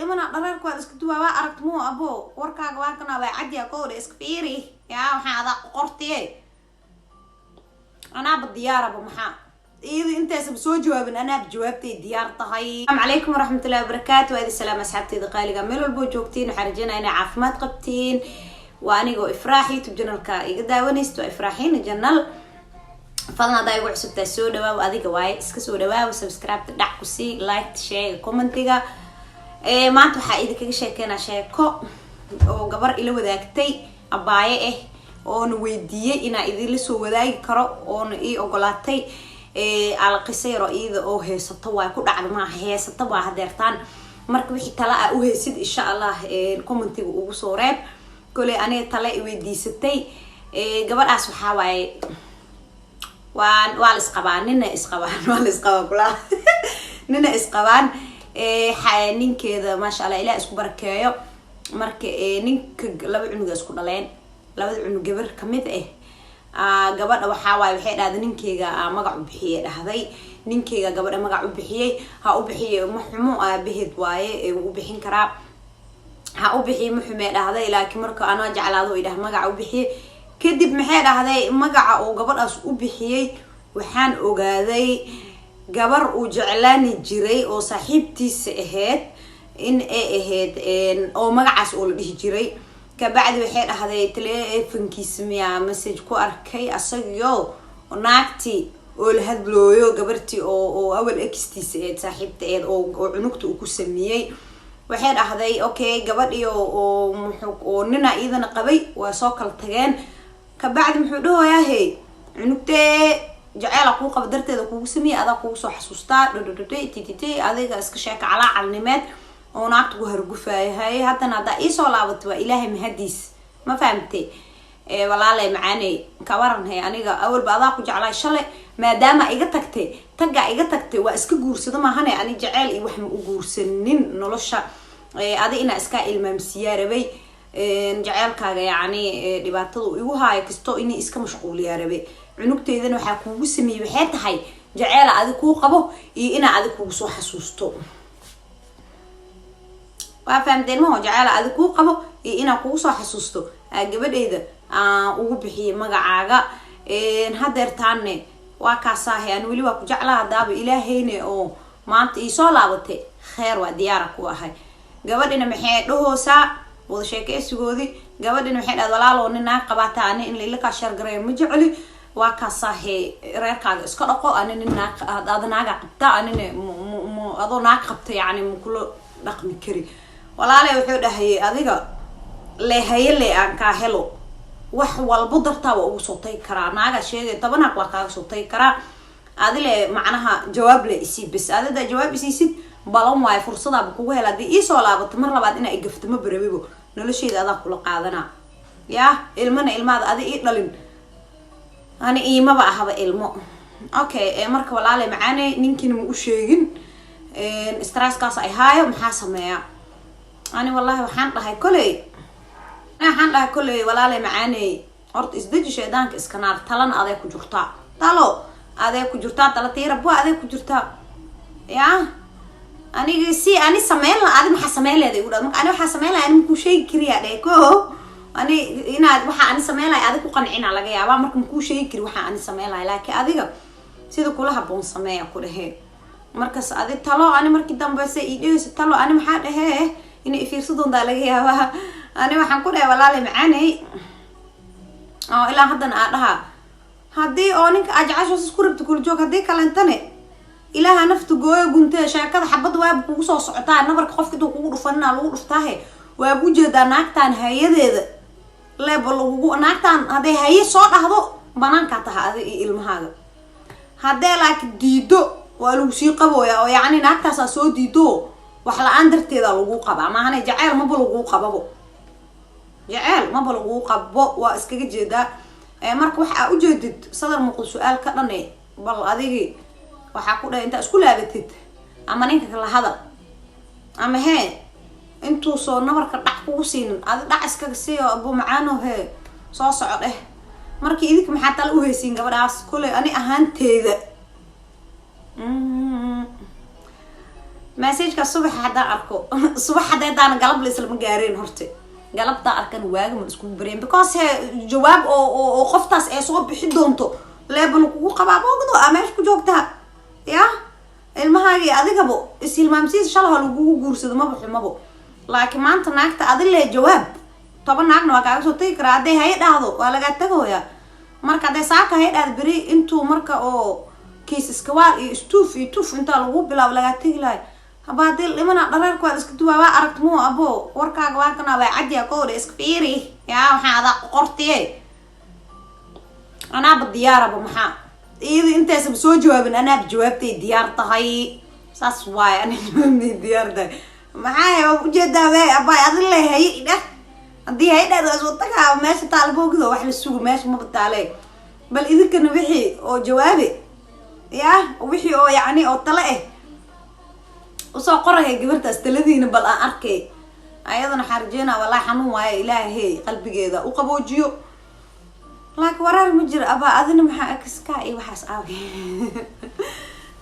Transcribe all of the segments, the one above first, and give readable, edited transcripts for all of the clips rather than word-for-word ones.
dhimana dhararku waa iska duwaa aragtimo abo warkaaga waa kana waa cadi aqoon iska fiiri yaa waxaan ada qortiyay ana badiyaar abo maxaa انت سو جوابن انا بجوابتي ديار طهي السلام عليكم ورحمه الله وبركاته وهذه السلام اسحابتي دقالقه ميل والبو جوجتين وحرجينا اني عافماد قبتين وانيغو افراحي تبجنالكا ايغا داونيستو افراحين جنال فضلنا دايغو عسبتا سو دواو اديغا واي اسكا سو دواو سبسكرايب دحكو سي لايك شير كومنتيغا maanta waxa idinkaga sheekeynaa sheeko oo gabar ila wadaagtay abaaye oo na weydiiyay ina idin la soo wadaagi karo oo ii ogolaatay على قصيرة إذا أو هي سطوة كل على ما هي سطوة هدرتان مرك وحي تلاقى أو هي سيد إن شاء الله كومنتي وصورات كل أنا تلاقي ودي ستي قبل أسمع حواي وان إسقبان ننا إسقبان وان إسقبان كلها ننا إسقبان حنين كذا ما شاء الله إلى إسكو بركايو مرك نينك لبع عنق إسكو دلين لبع عنق جبر كمية gabadha waxa waay waxay dhaadeen ninkeyga magac u bixiyay dhahday ninkeyga gabadha magac u bixiyay ha u bixiyay maxumo aabaheed waaye u bixin karaa ha u bixiyay maxume dhahday laakiin marka ana jeclaado idaah magac u bixiyay kadib maxay dhahday magaca oo gabadhaas u bixiyay waxaan ogaaday gabar uu jeclaani jiray oo saaxiibtiisa ahayd in ay ahayd oo magacaas oo la dhihi jiray كبعد وحيد هذا تليفونكيس ميا مسج كو أركي أصيو وناكتي والهاد بلويو قبرتي أو أول إكستي سيد صاحبتي أو عنقته وكسمية وحيد هذا أوكي قبرتي أو محوك وننا إذا نقبي وساقل تجان كبعد محدوه يا هي عنقتي جعل أقول قدرت إذا كوسمية هذا كوسو حسوستا تي هذا إسكشاك على علمات وناقت وهرجفاي هاي حتى نادا إيش ولا بتوا إلهي مهديس ما فهمتي ولا لا معاني كورن هي أنا أول بعضاك وجعلها شلة ما دام إجتكتي ترجع إجتكتي وإسك جورس ده ما هني أنا جعل وحم جورسنين نلشة هذا إن إسكا الممسية ربي جعل كذا يعني دبعتلو يوها يكستو إني إسكا مشغول يا ربي عنقتي إذا نحكوا بسمي بحيت هاي جعل هذا كو قبه إنا هذا كو صح حسوستو وفهمتين ما هو جعل هذا كو قبو إنا كو صح حسوستو gabadhayda ugu bixiyay magacaaga hadeertaane waa ka saahay aan wali waa ku jeclaa daaba ilaahayna oo maanta ii soo laabatay khair waa diyaar ku ahay gabadhina maxay dhahoosa wada sheekaysigoodi gabadhina maxay dhaad walaalo nina qabataan in la ka shargaray ma jecli waa ka saahay reerkaaga iska dhaqo aan nina adnaaga qabta aan adoo naag qabta yaani ma kulo dhaqmi kari walaalo wuxuu dhahay adiga leeyahay aan ka helo wax walba dartaa ugu soo tay karaa naaga sheegay tabana waa ka soo tay karaa adile macnaha jawaab le isi bis adada jawaab isi balan way fursada kugu heladii ii soo laabato mar labaad in ay gafto ma barabibo nolosheeda adaa kula qaadana ya ilmaada adi ii dhalin ani iimaba ahaba ilmo okay marka walaale macaanay ninkiina ma u sheegin stress kaas ay haayo maxaa sameeyaa ani wallahi waxaan dhahay kulay waxaan dhahay kulay walaale macaanay horta isdaji sheedaanka iska naar talan aday ku jirtaa talo aday ku jirtaa tala tiirabo aday ku jirtaa ya aniga si ani sameeyay aad ma sameeyay ugu marka ani waxa sameeyay ani ku sheegi kariya dheeko ani inaad waxa ani sameeyay aad ku qancina laga yaabaa marka ku sheegi kari waxa ani sameeyay laakiin adiga sida kula haboon sameeya ku dhahay markaas adi talo ani markii dambe ii dhigayso talo ani maxaa dhahay in fiirsadon da laga yaabaa ani waxaan ku dhahay walaal macaanay oo ilaa hadan aan dhaha hadii oo ninka ajacasho isku rabto kul joog hadii kalantane ilaaha naftu gooyo gunta shaakada xabad waab kugu soo socotaa nabarka qofka intuu kugu dhufanaa lagu dhuftaahe waa bu jeedaa naagtaan hayadeeda level ugu naagtaan hadii haye soo dhahdo banaanka tahay ilmahaaga hadee laakiin diido waa lagu sii qabooya oo yaani naagtaas soo diido wax la aan darteeda lagu qabaa ma ahana jacayl ma lagu qababo jacayl ma lagu qabo waa iskaga jeedaa marka waxa u jeedid sadar muqul su'aal ka dhanay bal adigi waxa ku dhahay inta isku laabatid ama ninka kala hadal ama intuu soo nabarka dhac kugu siinin ad dhac iskaga siiyo abu macaano soo socod markii idinka maxaa tal u haysiin gabadhaas kulay ani ahaanteeda مسج كالصبح حدا أركو الصبح حدا دانا قلب ليس المقارين هرتي قلب دا أركن واجم مسكوب برين because جواب أو خفتاس أسوأ بحدونتو لا بنقول قبابو كده أماش كجوكتها يا المهاجي أذيك أبو السيل مامسيس شالها لجوجو جورس ما بحب ما بو لكن ما أنت ناقت أذل جواب طبعا ناقنا وكاعو صوتي كرادي هاي هذا ولا قد تجويا مركا ده ساكا هاي بري انتو مركا أو كيس سكوار يستوف يتوف انت الغوب بلا ولا قد تجلاي هبادل لما نقدر كويس كتوا أركت مو أبو وركا جواكنا وعدي أقول إسكفيري يا هذا قرطي أنا بالديار أبو محا إذا أنت سبسو جواب أنا بجوابتي ديار طهي ساسواي أنا جوابني ديار ده معايا وجدا بي أبا أظل هي ده دي هي ده صوتك ماشي طالبوك ذو واحد السوق ماشي ما بتعلي بل إذا كان وحي أو جوابي يا وحي أو يعني أو طلعه وصو قرة هي قبرت استلذين بل أركي أيضا حرجينا والله حنو واي إلهي قلبي كذا وقبوجيو لكن ورا المجر أبا أذن محا أكسكاي وحاس أوي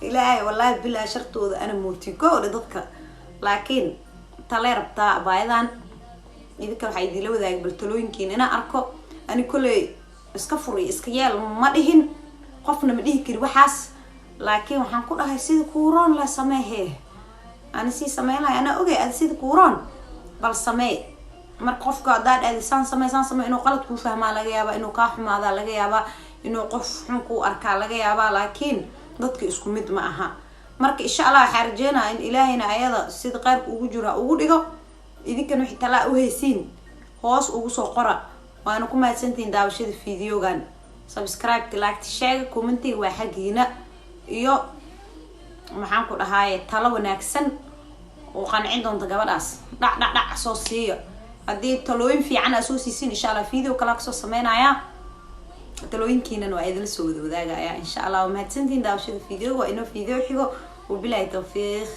إلهي والله بلا شرطو أنا موتيكو لضدك لكن طلع ربطا بايضا إذا كان حيدي لو ذاك بالتلوين كين أنا أركو أنا كل إسكفري إسكيال ما دهن قفنا مديه كده وحاس لكن وحنقول هاي سيد كوران لا سماه أنا سي سماه لا أنا أوكي هذا سيد كوران بل سماه مرقف قاعد هذا سان سماه إنه غلط كوفه ما لقيابا إنه كاح ما ذا لقيابا إنه قف حنكو أركا لقيابا لكن ضدك إسكو مد معها مرك إن شاء الله حرجينا إن إلهنا أيضا سيد غيرك وجرا وجودك إذا كانوا حتى لا وهيسين خاص وجسوا قرأ وأنا كم هالسنتين داوشة الفيديو كان سبسكرايب لايك تشير كومنتي وحقينا يو محنكو هاي تلو ناكسن وقان عندهم تجاوز لا أساسية هدي تلوين في عنا أساسيين إن شاء الله فيديو كلاك صو سمينا يا تلوين كينا نوعيد السود وذاك يا إن شاء الله وما هالسنتين داوشة الفيديو وإنه فيديو حلو وبلا توفيق.